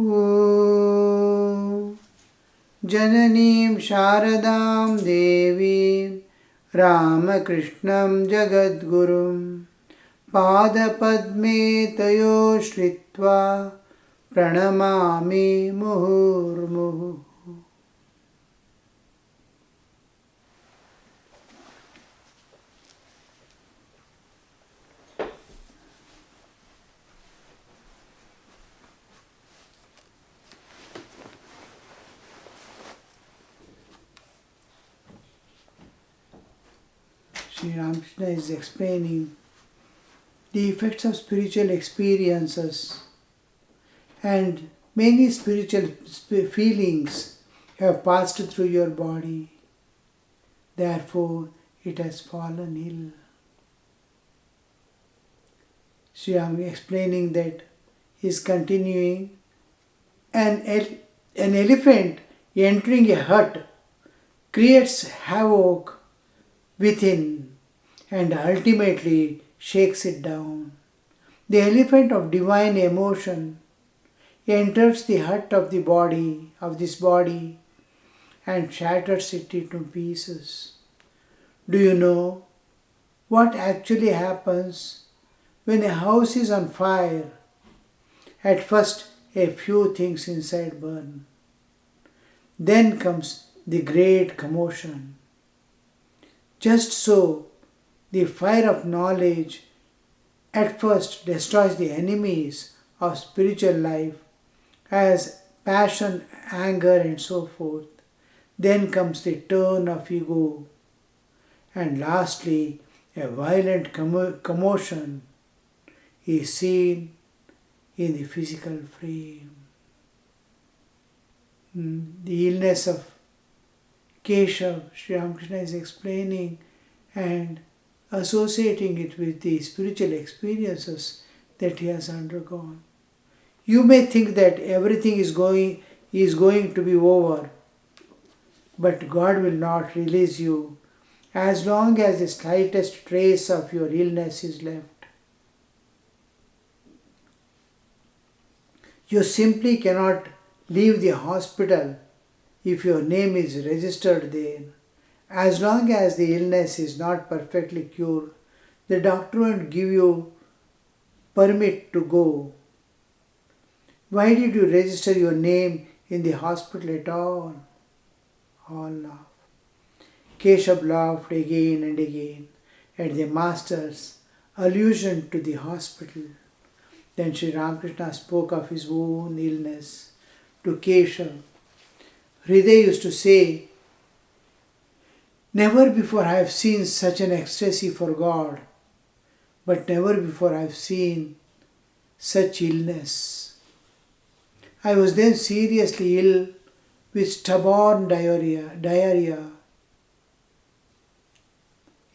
ॐ जननीं शारदां देवीं रामकृष्णं जगद्गुरुं पादपद्मे तयो श्रित्वा प्रणमामि मुहुर्मुहुः. Sri Ramakrishna is explaining the effects of spiritual experiences, and many spiritual feelings have passed through your body. Therefore, it has fallen ill. Sri Ram explaining that he is continuing an elephant entering a hut creates havoc within and ultimately shakes it down. The elephant of divine emotion enters the hut of this body, and shatters it into pieces. Do you know what actually happens when a house is on fire? At first, a few things inside burn. Then comes the great commotion. Just so, the fire of knowledge at first destroys the enemies of spiritual life as passion, anger, and so forth. Then comes the turn of ego, and lastly, a violent commotion is seen in the physical frame. The illness of Keshav, Sri Ramakrishna is explaining and associating it with the spiritual experiences that he has undergone. You may think that everything is going to be over, but God will not release you as long as the slightest trace of your illness is left. You simply cannot leave the hospital if your name is registered there. As long as the illness is not perfectly cured, the doctor won't give you permit to go. Why did you register your name in the hospital at all? All laugh. Keshav laughed again and again at the master's allusion to the hospital. Then Sri Ramakrishna spoke of his own illness to Keshav. Hriday used to say, "Never before I have seen such an ecstasy for God, but never before I have seen such illness. I was then seriously ill with stubborn diarrhea.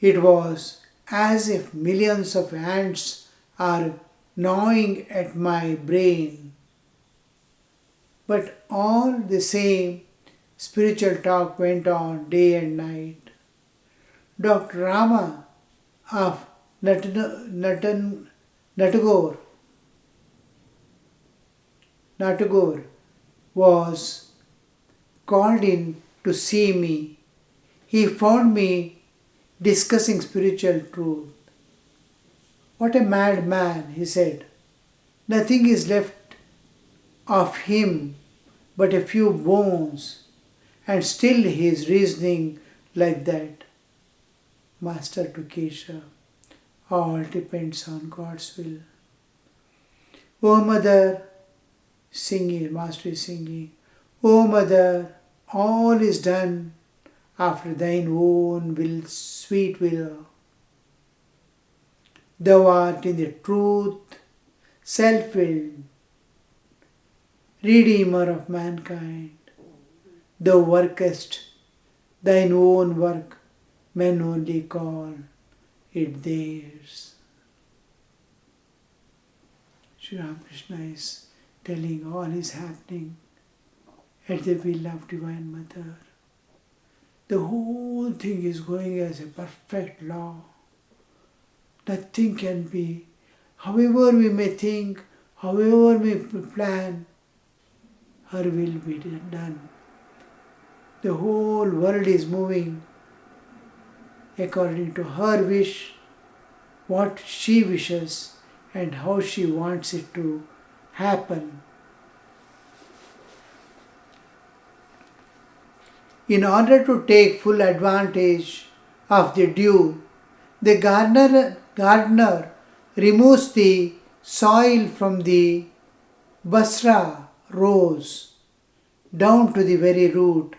It was as if millions of ants are gnawing at my brain. But all the same, spiritual talk went on day and night. Dr. Rama of Natagore was called in to see me. He found me discussing spiritual truth. What a mad man, he said. Nothing is left of him but a few bones, and still he is reasoning like that." Master to Keshav, all depends on God's will. O Mother, Master is singing, O Mother, all is done after thine own will, sweet will. Thou art in the truth, self-willed, Redeemer of mankind. Thou workest thine own work, men only call it theirs. Sri Ramakrishna is telling all is happening at the will of Divine Mother. The whole thing is going as a perfect law. Nothing can be, however we may think, however we plan, her will be done. The whole world is moving according to her wish, what she wishes, and how she wants it to happen. In order to take full advantage of the dew, the gardener removes the soil from the Basra rose down to the very root.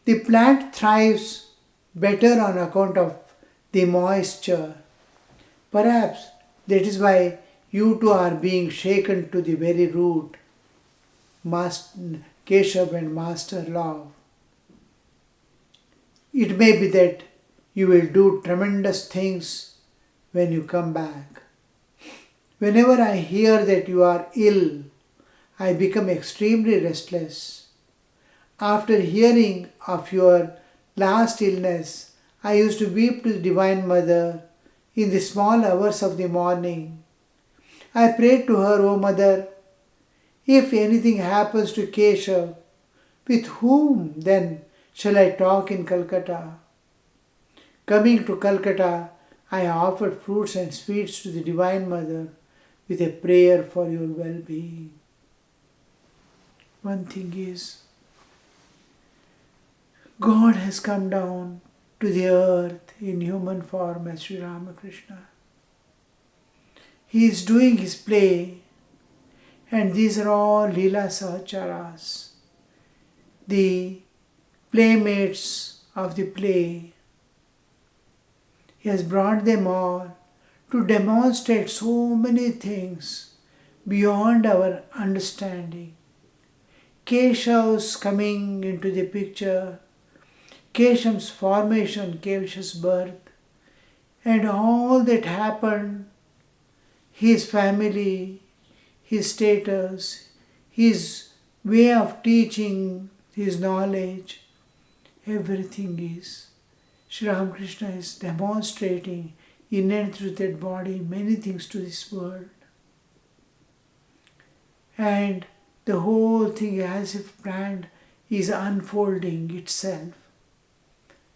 The plant thrives better on account of the moisture. Perhaps that is why you two are being shaken to the very root, Master Keshav and Master Love. It may be that you will do tremendous things when you come back. Whenever I hear that you are ill, I become extremely restless. After hearing of your last illness, I used to weep to the Divine Mother in the small hours of the morning. I prayed to her, O Mother, if anything happens to Keshav, with whom then shall I talk in Calcutta? Coming to Calcutta, I offered fruits and sweets to the Divine Mother with a prayer for your well-being. One thing is, God has come down to the earth in human form as Sri Ramakrishna. He is doing his play, and these are all Leela Sahacharas, the playmates of the play. He has brought them all to demonstrate so many things beyond our understanding. Keshav's coming into the picture, Keshav's formation, Keshav's birth, and all that happened, his family, his status, his way of teaching, his knowledge, everything is. Sri Ramakrishna is demonstrating in and through that body many things to this world. And the whole thing, as if planned, is unfolding itself.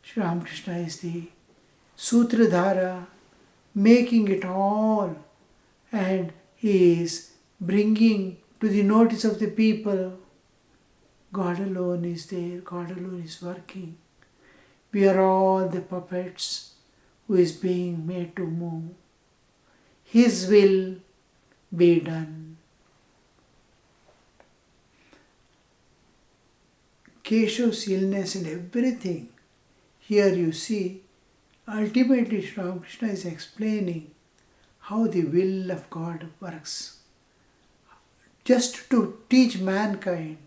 Sri Ramakrishna is the Sutradhara, making it all, and he is bringing to the notice of the people. God alone is there, God alone is working. We are all the puppets who is being made to move. His will be done. Keshav's illness and everything, here you see, ultimately Sri Ramakrishna is explaining how the will of God works. Just to teach mankind.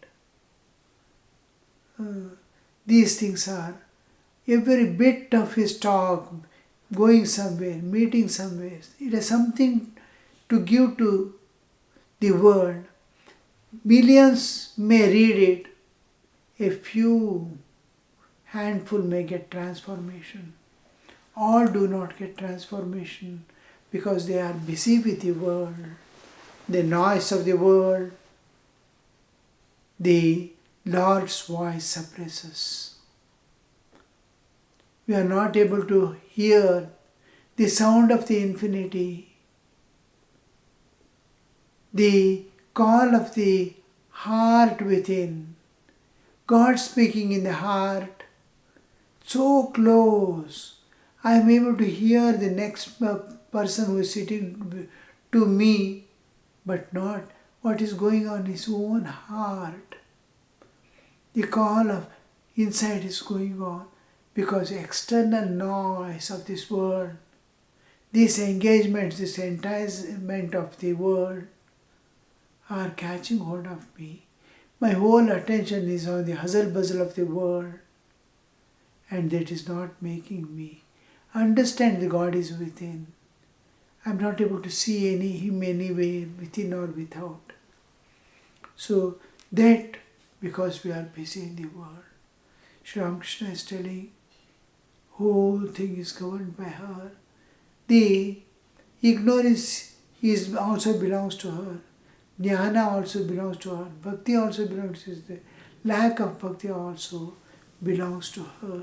These things are every bit of his talk, going somewhere, meeting somewhere. It has something to give to the world. Millions may read it. A few handful may get transformation. All do not get transformation because they are busy with the world, the noise of the world. The Lord's voice suppresses. We are not able to hear the sound of the infinity, the call of the heart within, God speaking in the heart, so close. I am able to hear the next person who is sitting to me, but not what is going on in his own heart. The call of inside is going on because external noise of this world, these engagements, this enticement of the world are catching hold of me. My whole attention is on the hustle bustle of the world, and that is not making me understand that God is within. I am not able to see Him anywhere, within or without. So that, because we are busy in the world, Sri Ramakrishna is telling, whole thing is governed by her. The ignorance also belongs to her. Jnana also belongs to her. Bhakti also belongs to her. Lack of bhakti also belongs to her.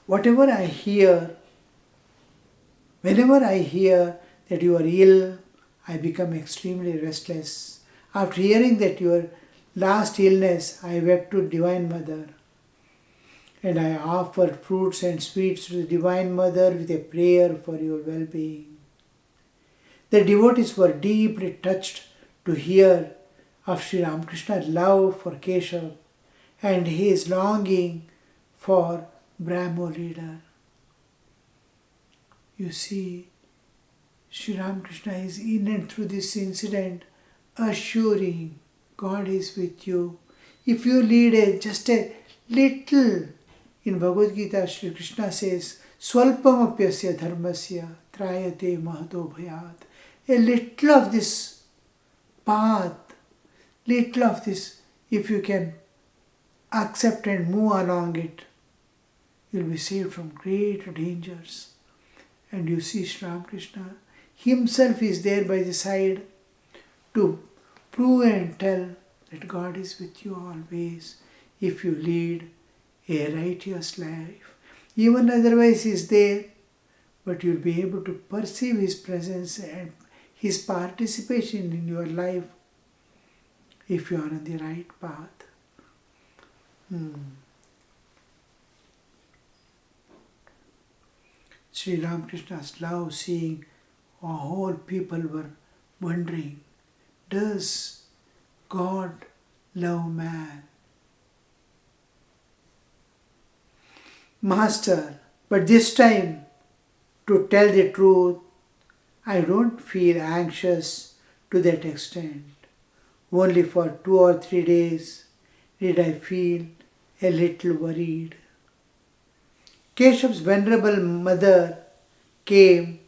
Whatever I hear, whenever I hear that you are ill, I become extremely restless. After hearing that your last illness, I wept to Divine Mother, and I offered fruits and sweets to the Divine Mother with a prayer for your well-being. The devotees were deeply touched to hear of Sri Ramakrishna's love for Keshav and his longing for Brahmo leader. You see, Sri Ramakrishna is in and through this incident assuring God is with you. If you lead just a little, in Bhagavad Gita, Sri Krishna says, Swalpamapyasya dharmasya trayate mahato bhayat. A little of this path, little of this, if you can accept and move along it, you'll be saved from great dangers. And you see Sri Ramakrishna himself is there by the side to prove and tell that God is with you always if you lead a righteous life. Even otherwise he is there, but you'll be able to perceive his presence and his participation in your life if you are on the right path. Sri Ramakrishna's love, seeing a whole people were wondering, does God love man? Master, but this time, to tell the truth, I don't feel anxious to that extent. Only for 2 or 3 days did I feel a little worried. Keshav's venerable mother came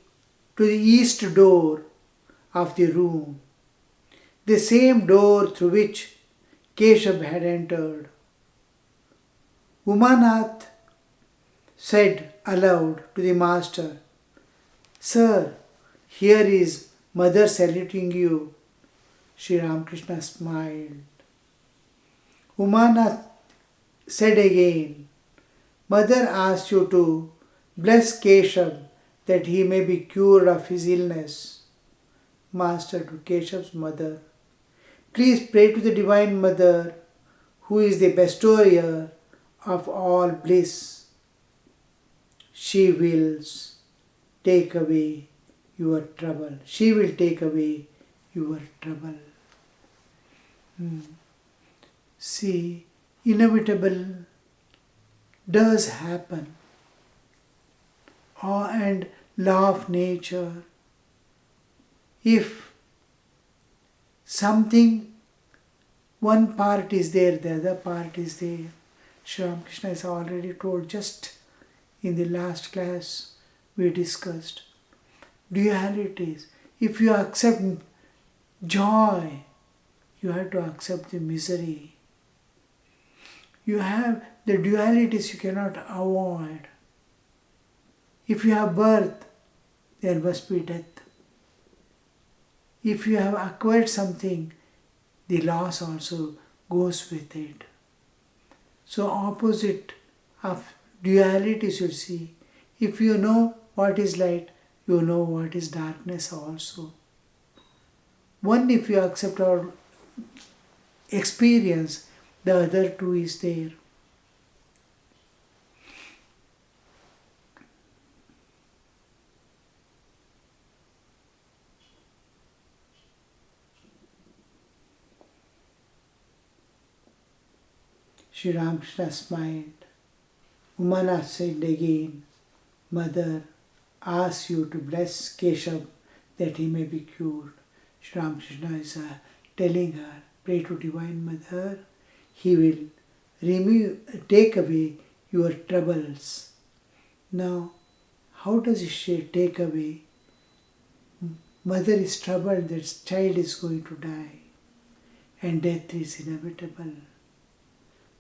to the east door of the room, the same door through which Keshav had entered. Umanath said aloud to the master, Sir, here is mother saluting you. Sri Ramakrishna smiled. Umanath said again, Mother asks you to bless Keshav that he may be cured of his illness. Master to Keshav's mother, please pray to the Divine Mother who is the bestower of all bliss. She will take away your trouble. She will take away your trouble. See, inevitable does happen. And law of nature. If something, one part is there, the other part is there. Sri Ramakrishna has already told just in the last class we discussed. Dualities. If you accept joy, you have to accept the misery. You have the dualities you cannot avoid. If you have birth, there must be death. If you have acquired something, the loss also goes with it. So opposite of dualities you see. If you know what is light, you know what is darkness also. One, if you accept our experience, the other two is there. Sri Ramakrishna smiled. Umana said again, Mother asks you to bless Keshav that he may be cured. Sri Ramakrishna is telling her, pray to Divine Mother, he will take away your troubles. Now, how does she take away? Mother is troubled that child is going to die and death is inevitable.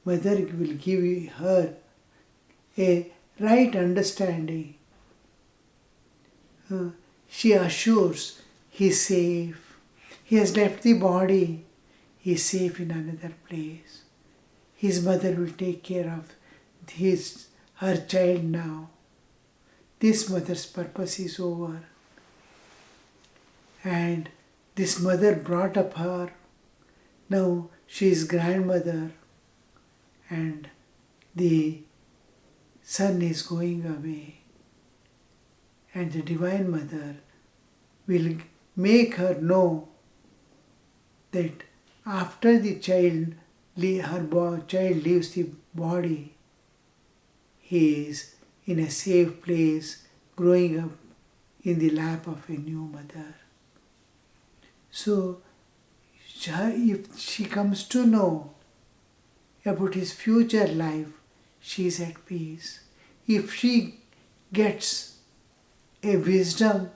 Mother will give her a right understanding uh, she assures he is safe. He has left the body. He is safe in another place. His mother will take care of her child now. This mother's purpose is over. And this mother brought up her. Now she is grandmother and the son is going away. And the Divine Mother will make her know that after the child leaves the body, he is in a safe place growing up in the lap of a new mother. So, if she comes to know about his future life, she is at peace. If she gets a wisdom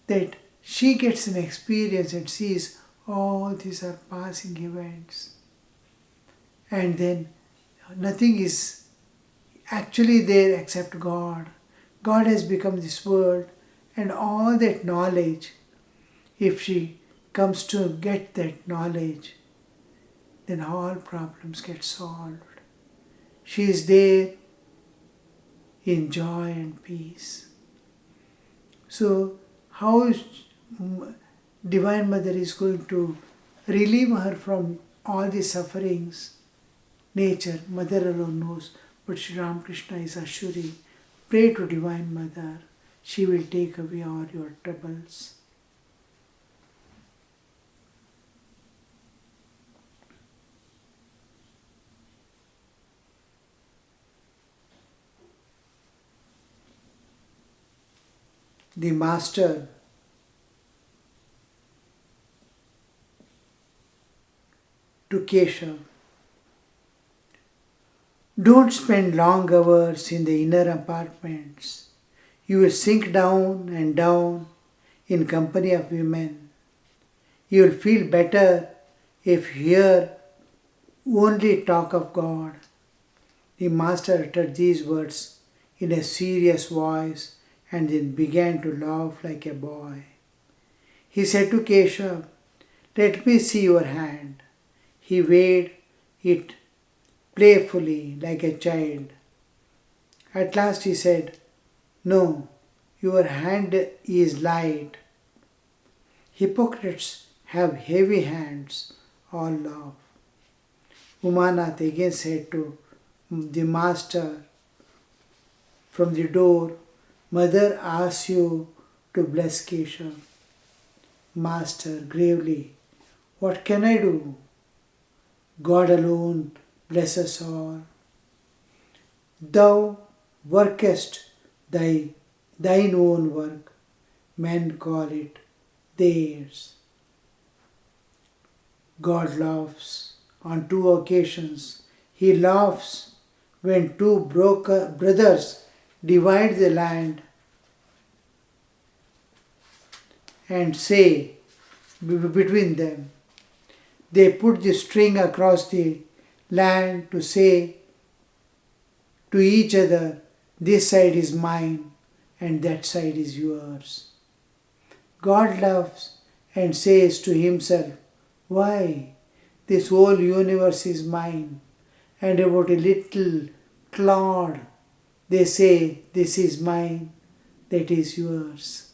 that she gets an experience and sees all these are passing events, and then nothing is actually there except God. God has become this world, and all that knowledge, if she comes to get that knowledge, then all problems get solved. She is there in joy and peace. So, how Divine Mother is going to relieve her from all the sufferings? Nature, Mother alone knows, but Sri Ramakrishna is assuring, pray to Divine Mother, she will take away all your troubles. The Master to Keshav. Don't spend long hours in the inner apartments. You will sink down and down in company of women. You will feel better if you hear only talk of God. The Master uttered these words in a serious voice and then began to laugh like a boy. He said to Keshav, let me see your hand. He waved it playfully like a child. At last he said, no, your hand is light. Hypocrites have heavy hands, all laugh. Umanath again said to the Master from the door, Mother asks you to bless Keshav. Master gravely, what can I do? God alone bless us all. Thou workest thine own work. Men call it theirs. God laughs on two occasions. He laughs when two brothers divide the land and say between them, they put the string across the land to say to each other, this side is mine and that side is yours. God laughs and says to himself, why? This whole universe is mine, and about a little clod they say, this is mine, that is yours.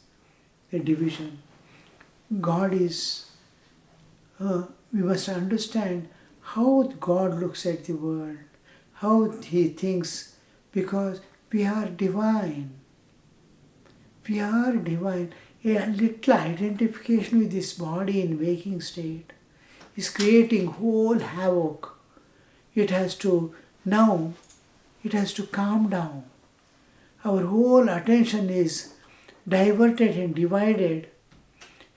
The division. God is, we must understand how God looks at the world, how He thinks, because we are divine. We are divine. A little identification with this body in waking state is creating whole havoc. It has to calm down. Our whole attention is diverted and divided,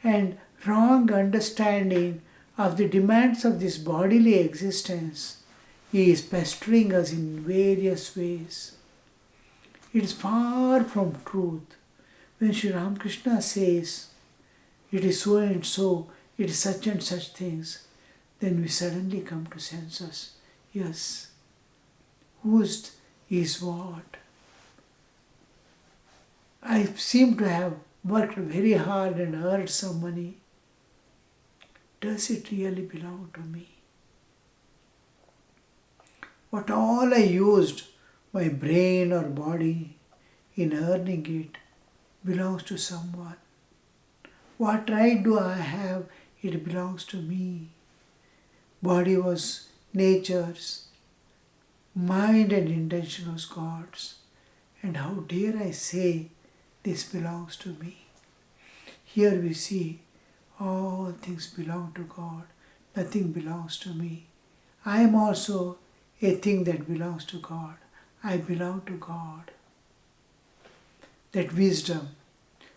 and wrong understanding of the demands of this bodily existence is pestering us in various ways. It is far from truth. When Sri Ramakrishna says, it is so and so, it is such and such things, then we suddenly come to senses. Yes, whose is what? I seem to have worked very hard and earned some money. Does it really belong to me? What all I used, my brain or body, in earning it belongs to someone. What right do I have? It belongs to me. Body was nature's, mind and intention was God's. And how dare I say this belongs to me? Here we see all things belong to God. Nothing belongs to me. I am also a thing that belongs to God. I belong to God. That wisdom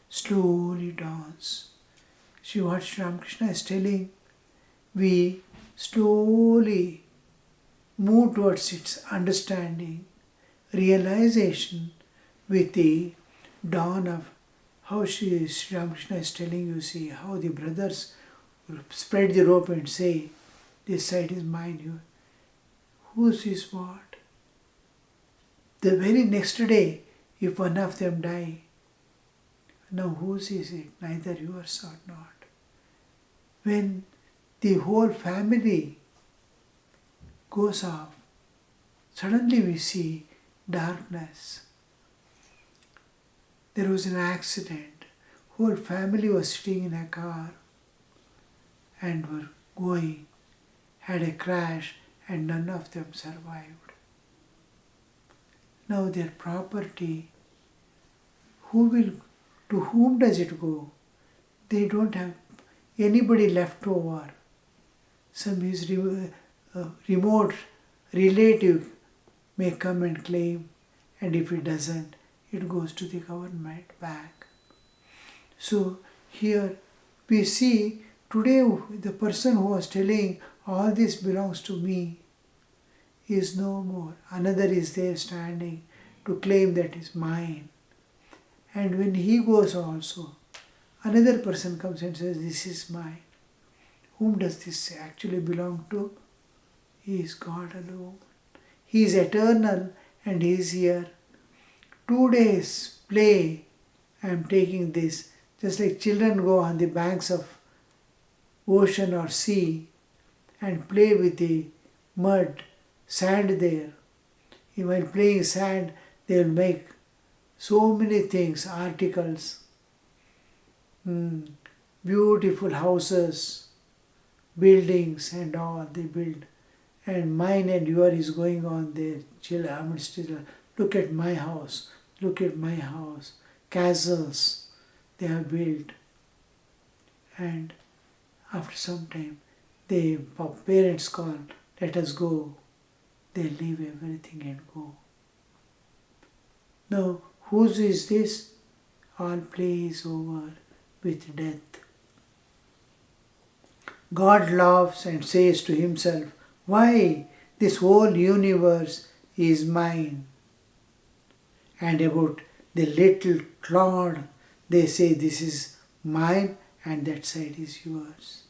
slowly dawns. See what Sri Ramakrishna is telling? We slowly move towards its understanding, realization with the dawn of how Sri Ramakrishna is telling you, see, how the brothers spread the rope and say, this side is mine, whose is what? The very next day, if one of them die, now whose is it? Neither yours or not. When the whole family goes off, suddenly we see darkness. There was an accident. Whole family was sitting in a car and were going, had a crash, and none of them survived. Now their property, to whom does it go? They don't have anybody left over. Some his remote relative may come and claim, and if it doesn't, it goes to the government back. So here we see today the person who was telling all this belongs to me is no more. Another is there standing to claim that is mine. And when he goes also, another person comes and says, this is mine. Whom does this actually belong to? He is God alone. He is eternal and He is here. 2 days play, I am taking this. Just like children go on the banks of ocean or sea and play with the mud, sand there. While playing sand, they will make so many things, articles, beautiful houses, buildings and all they build. And mine and yours is going on there. Look at my house, look at my house. Castles they have built. And after some time, the parents call, let us go. They leave everything and go. Now, whose is this? All play is over with death. God laughs and says to himself, why, this whole universe is mine. And about the little clod, they say this is mine and that side is yours.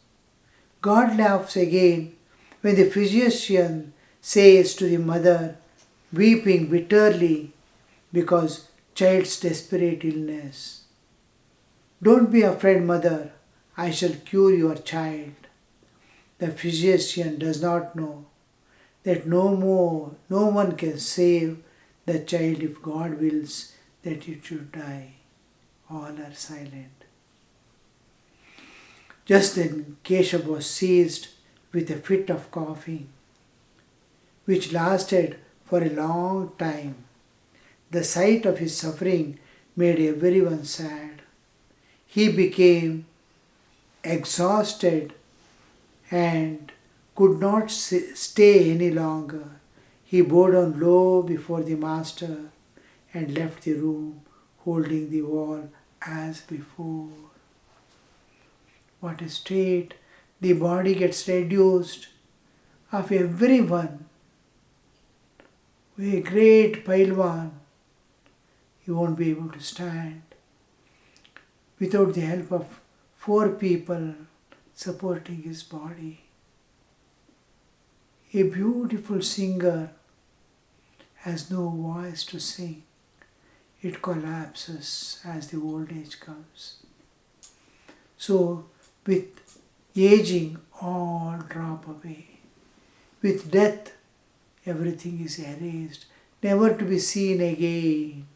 God laughs again when the physician says to the mother, weeping bitterly because child's desperate illness, don't be afraid, mother, I shall cure your child. The physician does not know that no one can save the child if God wills that it should die. All are silent. Just then Keshav was seized with a fit of coughing, which lasted for a long time. The sight of his suffering made everyone sad. He became exhausted and could not stay any longer. He bowed down low before the master and left the room, holding the wall as before. What a state! The body gets reduced of everyone. A great Pailwan, he won't be able to stand without the help of 4 people supporting his body. A beautiful singer has no voice to sing. it collapses as the old age comes. So, with aging, all drop away. With death, everything is erased, never to be seen again.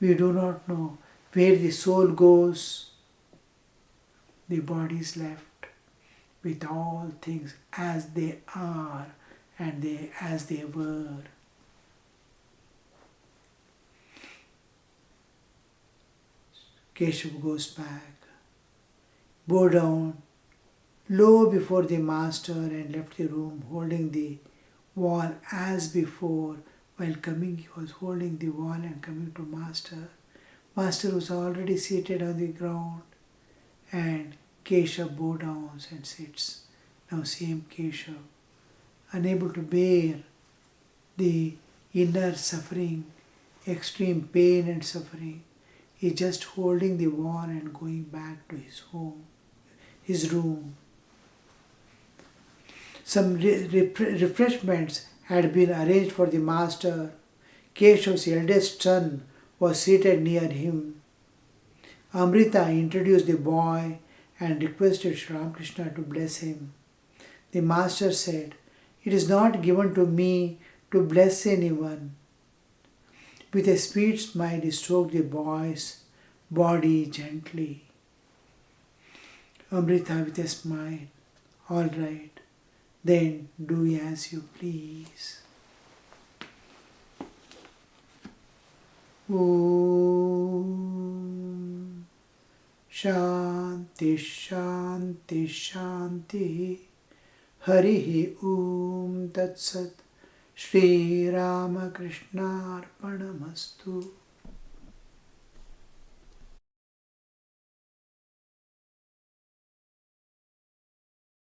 We do not know where the soul goes. The body is left with all things as they are and as they were. Keshav goes back, bowed down low before the master and left the room holding the wall as before. While coming, he was holding the wall and coming to master. Master was already seated on the ground and Keshav bows down and sits. Now same Keshav, unable to bear the inner suffering, extreme pain and suffering, is just holding the wall and going back to his home, his room. Some refreshments had been arranged for the master. Keshav's eldest son was seated near him. Amrita introduced the boy and requested Sri Ramakrishna to bless him. The master said, "It is not given to me to bless anyone." With a sweet smile, he stroked the boy's body gently. Amrita with a smile, "All right, then do as you please." Om Shanti Shanti Shanti Harihi Om Tat Sat Shri Ramakrishna Arpanamastu.